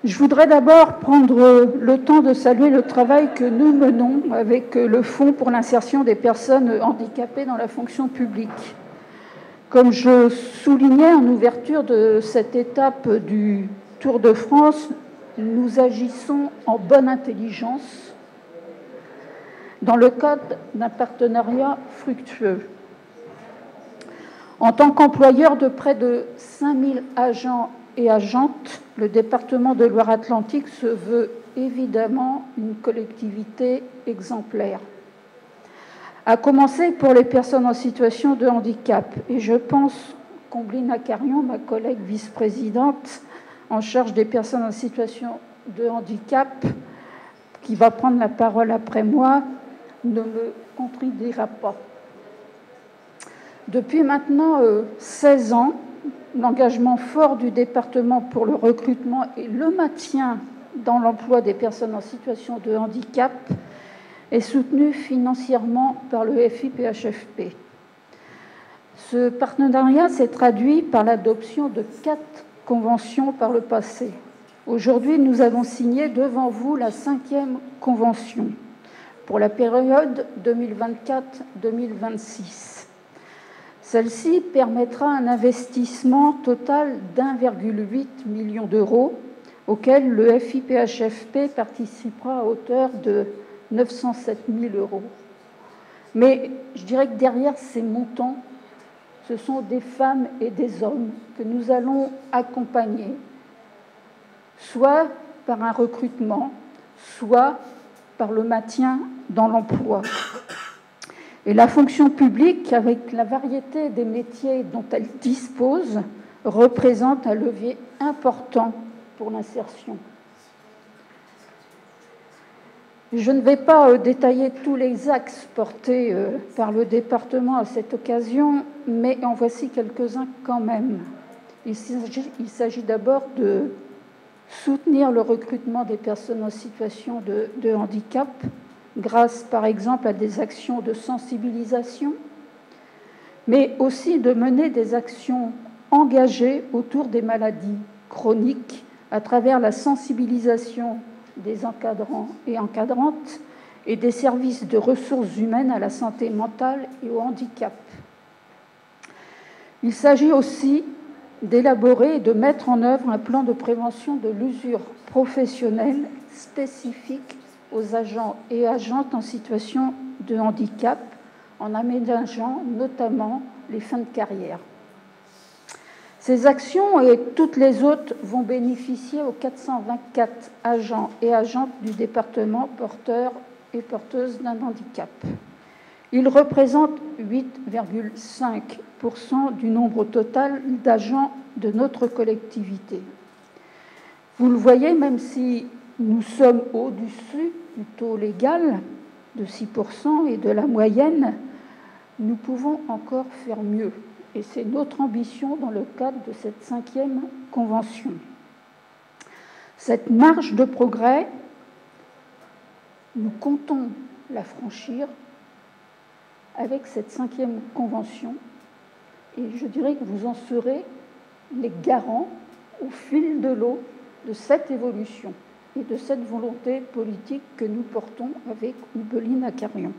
Je voudrais d'abord prendre le temps de saluer le travail que nous menons avec le Fonds pour l'insertion des personnes handicapées dans la fonction publique. Comme je soulignais en ouverture de cette étape du Tour de France, nous agissons en bonne intelligence dans le cadre d'un partenariat fructueux. En tant qu'employeur de près de 5000 agents et agentes, le département de Loire-Atlantique se veut évidemment une collectivité exemplaire. À commencer pour les personnes en situation de handicap. Et je pense qu'Ombline Acarion, ma collègue vice-présidente en charge des personnes en situation de handicap, qui va prendre la parole après moi, ne me contredira pas. Depuis maintenant 16 ans, l'engagement fort du département pour le recrutement et le maintien dans l'emploi des personnes en situation de handicap est soutenu financièrement par le FIPHFP. Ce partenariat s'est traduit par l'adoption de 4 conventions par le passé. Aujourd'hui, nous avons signé devant vous la 5e convention pour la période 2024-2026. Celle-ci permettra un investissement total d'1,8 million d'euros, auquel le FIPHFP participera à hauteur de 907 000 euros. Mais je dirais que derrière ces montants, ce sont des femmes et des hommes que nous allons accompagner, soit par un recrutement, soit par le maintien dans l'emploi. Et la fonction publique, avec la variété des métiers dont elle dispose, représente un levier important pour l'insertion. Je ne vais pas détailler tous les axes portés par le département à cette occasion, mais en voici quelques-uns quand même. Il s'agit d'abord de soutenir le recrutement des personnes en situation de handicap, grâce par exemple à des actions de sensibilisation, mais aussi de mener des actions engagées autour des maladies chroniques à travers la sensibilisation des encadrants et encadrantes et des services de ressources humaines à la santé mentale et au handicap. Il s'agit aussi d'élaborer et de mettre en œuvre un plan de prévention de l'usure professionnelle spécifique aux agents et agentes en situation de handicap, en aménageant notamment les fins de carrière. Ces actions et toutes les autres vont bénéficier aux 424 agents et agentes du département porteurs et porteuses d'un handicap. Ils représentent 8,5% du nombre total d'agents de notre collectivité. Vous le voyez, même si nous sommes au-dessus du taux légal de 6% et de la moyenne, nous pouvons encore faire mieux. Et c'est notre ambition dans le cadre de cette 5e convention. Cette marge de progrès, nous comptons la franchir avec cette 5e convention. Et je dirais que vous en serez les garants au fil de l'eau de cette évolution et de cette volonté politique que nous portons avec Ombline Acarion.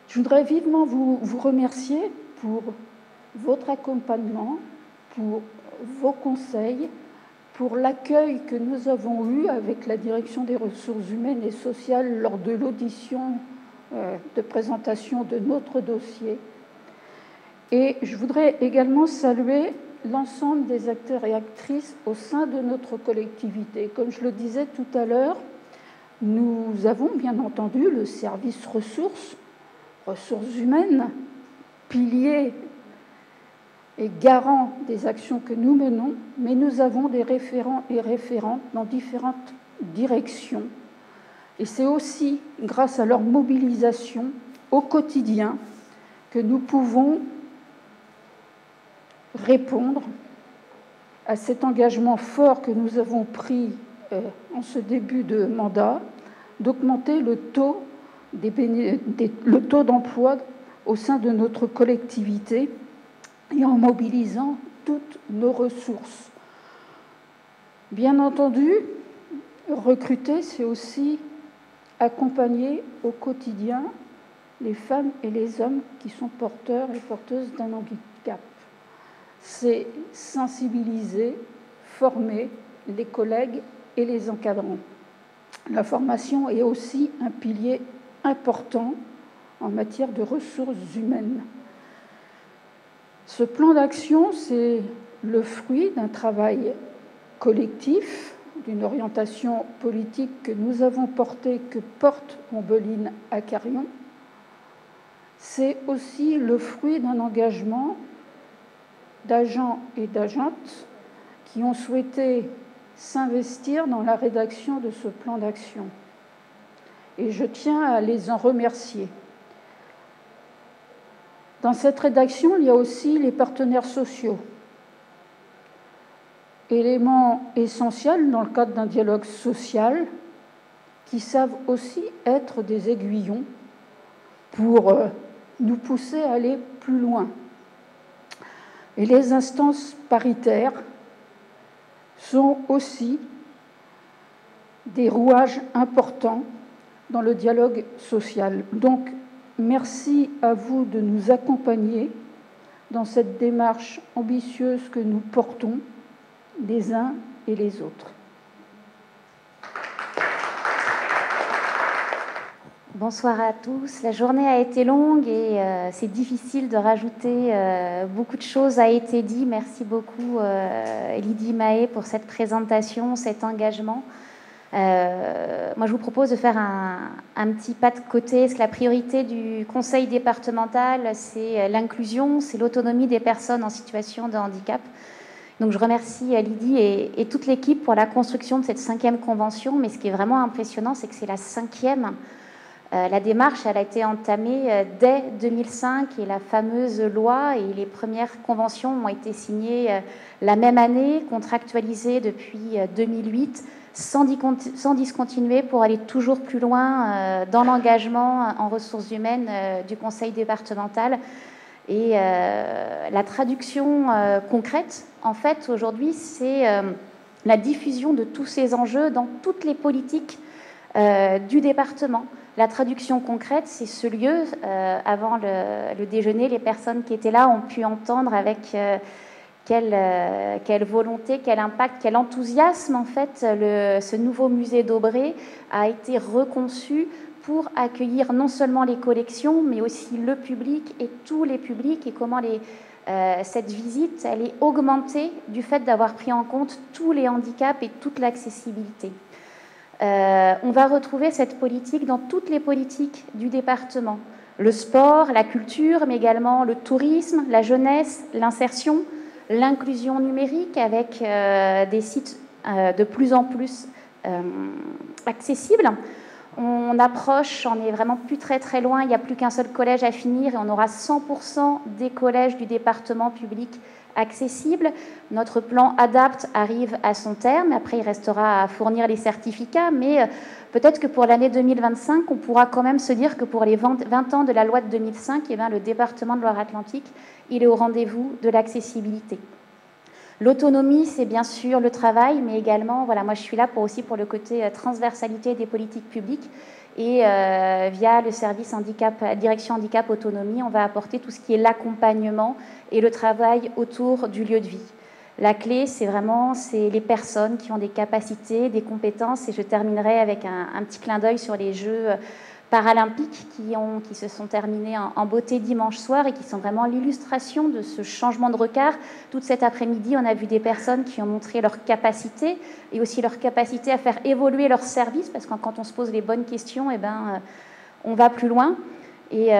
Je voudrais vivement vous remercier pour votre accompagnement, pour vos conseils, pour l'accueil que nous avons eu avec la Direction des ressources humaines et sociales lors de l'audition de présentation de notre dossier. Et je voudrais également saluer l'ensemble des acteurs et actrices au sein de notre collectivité. Comme je le disais tout à l'heure, nous avons bien entendu le service ressources humaines, pilier et garant des actions que nous menons, mais nous avons des référents et référentes dans différentes directions. Et c'est aussi grâce à leur mobilisation au quotidien que nous pouvons répondre à cet engagement fort que nous avons pris en ce début de mandat, d'augmenter le taux d'emploi au sein de notre collectivité et en mobilisant toutes nos ressources. Bien entendu, recruter, c'est aussi accompagner au quotidien les femmes et les hommes qui sont porteurs et porteuses d'un handicap. C'est sensibiliser, former les collègues et les encadrants. La formation est aussi un pilier important en matière de ressources humaines. Ce plan d'action, c'est le fruit d'un travail collectif, d'une orientation politique que nous avons portée, que porte Ombeline Acarion. C'est aussi le fruit d'un engagement d'agents et d'agentes qui ont souhaité s'investir dans la rédaction de ce plan d'action. Et je tiens à les en remercier. Dans cette rédaction, il y a aussi les partenaires sociaux, éléments essentiels dans le cadre d'un dialogue social, qui savent aussi être des aiguillons pour nous pousser à aller plus loin. Et les instances paritaires sont aussi des rouages importants dans le dialogue social. Donc, merci à vous de nous accompagner dans cette démarche ambitieuse que nous portons les uns et les autres. Bonsoir à tous. La journée a été longue et c'est difficile de rajouter. Beaucoup de choses a été dit. Merci beaucoup Lydie Mahé pour cette présentation, cet engagement. Moi, je vous propose de faire un petit pas de côté, parce que la priorité du conseil départemental, c'est l'inclusion, c'est l'autonomie des personnes en situation de handicap. Donc, je remercie Lydie et toute l'équipe pour la construction de cette 5e convention. Mais ce qui est vraiment impressionnant, c'est que c'est la 5e. La démarche, elle a été entamée dès 2005 et la fameuse loi et les premières conventions ont été signées la même année, contractualisées depuis 2008, sans discontinuer pour aller toujours plus loin dans l'engagement en ressources humaines du conseil départemental. Et la traduction concrète, en fait, aujourd'hui, c'est la diffusion de tous ces enjeux dans toutes les politiques du département. La traduction concrète, c'est ce lieu. Avant le déjeuner, les personnes qui étaient là ont pu entendre avec quelle volonté, quel impact, quel enthousiasme, en fait, ce nouveau musée d'Aubrey a été reconçu pour accueillir non seulement les collections, mais aussi le public et tous les publics, et comment cette visite, elle est augmentée du fait d'avoir pris en compte tous les handicaps et toute l'accessibilité. On va retrouver cette politique dans toutes les politiques du département. Le sport, la culture, mais également le tourisme, la jeunesse, l'insertion, l'inclusion numérique avec des sites de plus en plus accessibles. On approche, on est vraiment plus très loin, il n'y a plus qu'un seul collège à finir et on aura 100% des collèges du département public accessibles. Notre plan ADAPT arrive à son terme, après il restera à fournir les certificats, mais peut-être que pour l'année 2025, on pourra quand même se dire que pour les 20 ans de la loi de 2005, eh bien, le département de Loire-Atlantique, il est au rendez-vous de l'accessibilité. L'autonomie, c'est bien sûr le travail, mais également, voilà, moi je suis là aussi pour le côté transversalité des politiques publiques. Et via le service handicap, direction handicap autonomie, on va apporter tout ce qui est l'accompagnement et le travail autour du lieu de vie. La clé, c'est les personnes qui ont des capacités, des compétences. Et je terminerai avec un petit clin d'œil sur les Jeux paralympiques qui se sont terminés en beauté dimanche soir et qui sont vraiment l'illustration de ce changement de regard. Toute cet après-midi, on a vu des personnes qui ont montré leur capacité et aussi leur capacité à faire évoluer leur service, parce que quand on se pose les bonnes questions, eh ben, on va plus loin. Et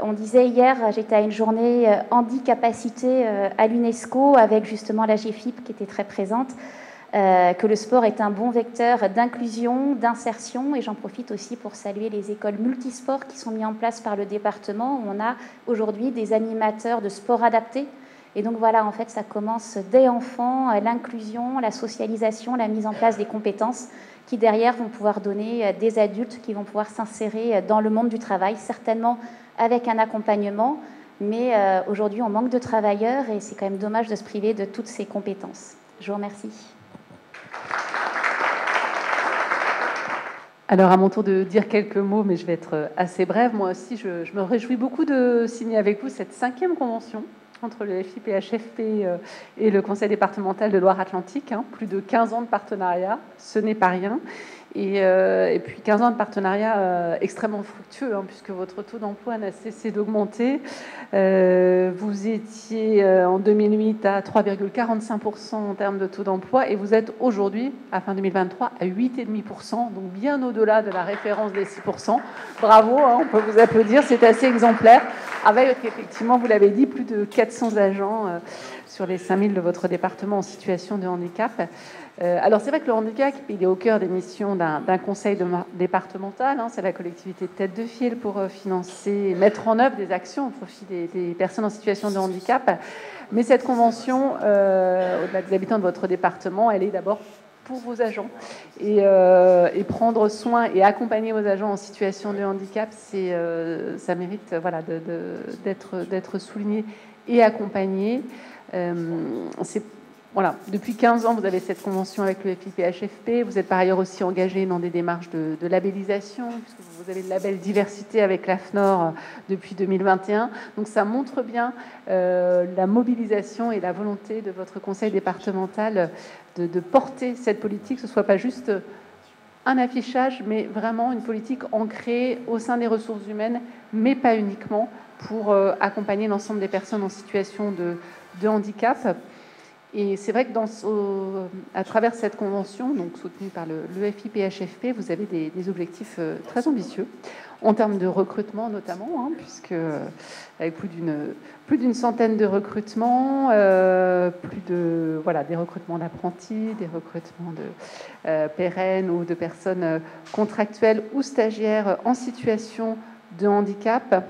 on disait hier, j'étais à une journée handicapacité à l'UNESCO avec justement la GFIP qui était très présente, que le sport est un bon vecteur d'inclusion, d'insertion, et j'en profite aussi pour saluer les écoles multisports qui sont mises en place par le département, où on a aujourd'hui des animateurs de sport adapté. Et donc voilà, en fait, ça commence dès enfant, l'inclusion, la socialisation, la mise en place des compétences qui derrière vont pouvoir donner des adultes qui vont pouvoir s'insérer dans le monde du travail, certainement avec un accompagnement, mais aujourd'hui on manque de travailleurs et c'est quand même dommage de se priver de toutes ces compétences. Je vous remercie. Alors, à mon tour de dire quelques mots, mais je vais être assez brève. Moi aussi, je me réjouis beaucoup de signer avec vous cette 5e convention entre le FIPHFP et le Conseil départemental de Loire-Atlantique. Plus de 15 ans de partenariat, ce n'est pas rien. Et puis 15 ans de partenariat extrêmement fructueux, puisque votre taux d'emploi n'a cessé d'augmenter. Vous étiez en 2008 à 3,45% en termes de taux d'emploi, et vous êtes aujourd'hui, à fin 2023, à 8,5%, donc bien au-delà de la référence des 6%. Bravo, on peut vous applaudir, c'est assez exemplaire, avec effectivement, vous l'avez dit, plus de 400 agents sur les 5000 de votre département en situation de handicap. Alors c'est vrai que le handicap, il est au cœur des missions d'un conseil départemental. C'est la collectivité de tête de file pour financer et mettre en œuvre des actions au profit des personnes en situation de handicap. Mais cette convention, au-delà des habitants de votre département, elle est d'abord pour vos agents. Et prendre soin et accompagner vos agents en situation de handicap, ça mérite d'être souligné et accompagné. Voilà, depuis 15 ans, vous avez cette convention avec le FIPHFP. Vous êtes par ailleurs aussi engagé dans des démarches de labellisation, puisque vous avez le label diversité avec l'AFNOR depuis 2021. Donc ça montre bien la mobilisation et la volonté de votre conseil départemental de porter cette politique, que ce ne soit pas juste un affichage, mais vraiment une politique ancrée au sein des ressources humaines, mais pas uniquement, pour accompagner l'ensemble des personnes en situation de handicap. Et c'est vrai que à travers cette convention, donc soutenue par le FIPHFP, vous avez des objectifs très ambitieux en termes de recrutement notamment, puisque avec plus d'une centaine de recrutements, des recrutements d'apprentis, des recrutements de pérennes ou de personnes contractuelles ou stagiaires en situation de handicap.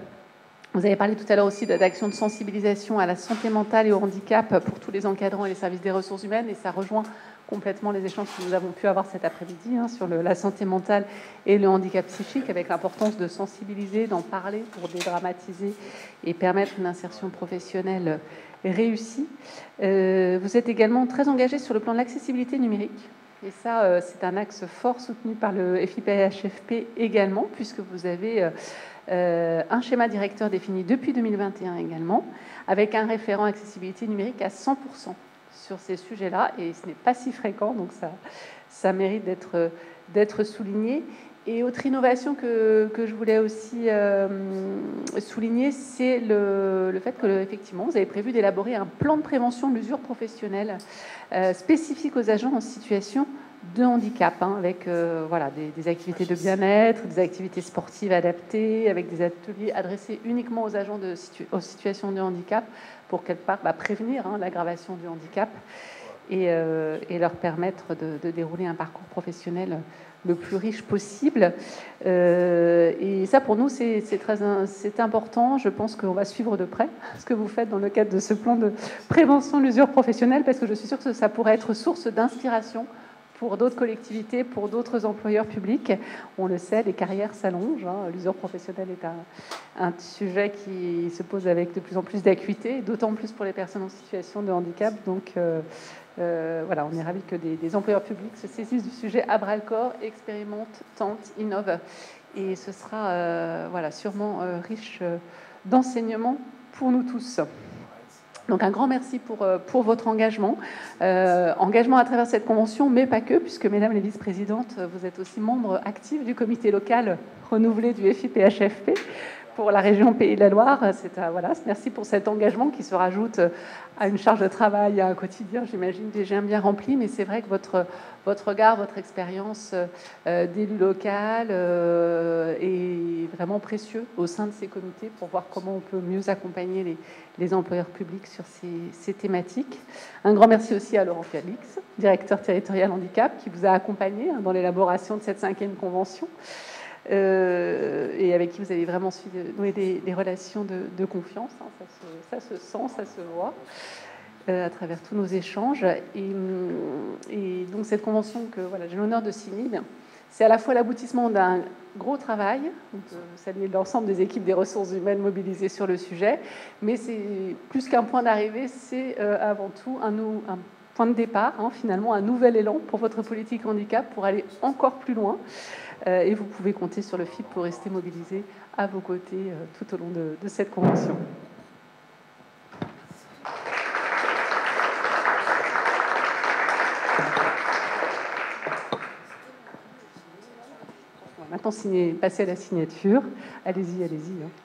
Vous avez parlé tout à l'heure aussi d'actions de sensibilisation à la santé mentale et au handicap pour tous les encadrants et les services des ressources humaines, et ça rejoint complètement les échanges que nous avons pu avoir cet après-midi sur la santé mentale et le handicap psychique, avec l'importance de sensibiliser, d'en parler pour dédramatiser et permettre une insertion professionnelle réussie. Vous êtes également très engagé sur le plan de l'accessibilité numérique. Et ça, c'est un axe fort soutenu par le FIPHFP également, puisque vous avez un schéma directeur défini depuis 2021 également, avec un référent accessibilité numérique à 100% sur ces sujets-là, et ce n'est pas si fréquent, donc ça mérite d'être souligné. Et autre innovation que je voulais aussi souligner, c'est le fait que, effectivement, vous avez prévu d'élaborer un plan de prévention de l'usure professionnelle spécifique aux agents en situation de handicap, avec des activités de bien-être, des activités sportives adaptées, avec des ateliers adressés uniquement aux agents en situation de handicap pour quelque part prévenir l'aggravation du handicap et leur permettre de dérouler un parcours professionnel le plus riche possible. Et ça, pour nous, c'est important. Je pense qu'on va suivre de près ce que vous faites dans le cadre de ce plan de prévention de l'usure professionnelle, parce que je suis sûre que ça pourrait être source d'inspiration pour d'autres collectivités, pour d'autres employeurs publics. On le sait, les carrières s'allongent. L'usure professionnelle est un sujet qui se pose avec de plus en plus d'acuité, d'autant plus pour les personnes en situation de handicap. Donc, on est ravis que des employeurs publics se saisissent du sujet à bras-le-corps, expérimentent, tentent, innovent. Et ce sera sûrement riche d'enseignements pour nous tous. Donc un grand merci pour votre engagement. Engagement à travers cette convention, mais pas que, puisque, mesdames les vice-présidentes, vous êtes aussi membre actif du comité local renouvelé du FIPHFP pour la région Pays de la Loire. Merci pour cet engagement qui se rajoute à une charge de travail, à un quotidien, j'imagine, déjà bien rempli. Mais c'est vrai que votre regard, votre expérience d'élu local est vraiment précieux au sein de ces comités pour voir comment on peut mieux accompagner les employeurs publics sur ces thématiques. Un grand merci aussi à Laurent Félix, directeur territorial handicap, qui vous a accompagné dans l'élaboration de cette 5e convention. Et avec qui vous avez vraiment su nouer des relations de confiance. Ça se sent, ça se voit à travers tous nos échanges. Et donc cette convention que j'ai l'honneur de signer, c'est à la fois l'aboutissement d'un gros travail, saluer l'ensemble des équipes des ressources humaines mobilisées sur le sujet, mais c'est plus qu'un point d'arrivée, c'est avant tout un point de départ, hein, finalement un nouvel élan pour votre politique handicap, pour aller encore plus loin. Et vous pouvez compter sur le FIP pour rester mobilisé à vos côtés tout au long de cette convention. Maintenant, passer à la signature. Allez-y, allez-y.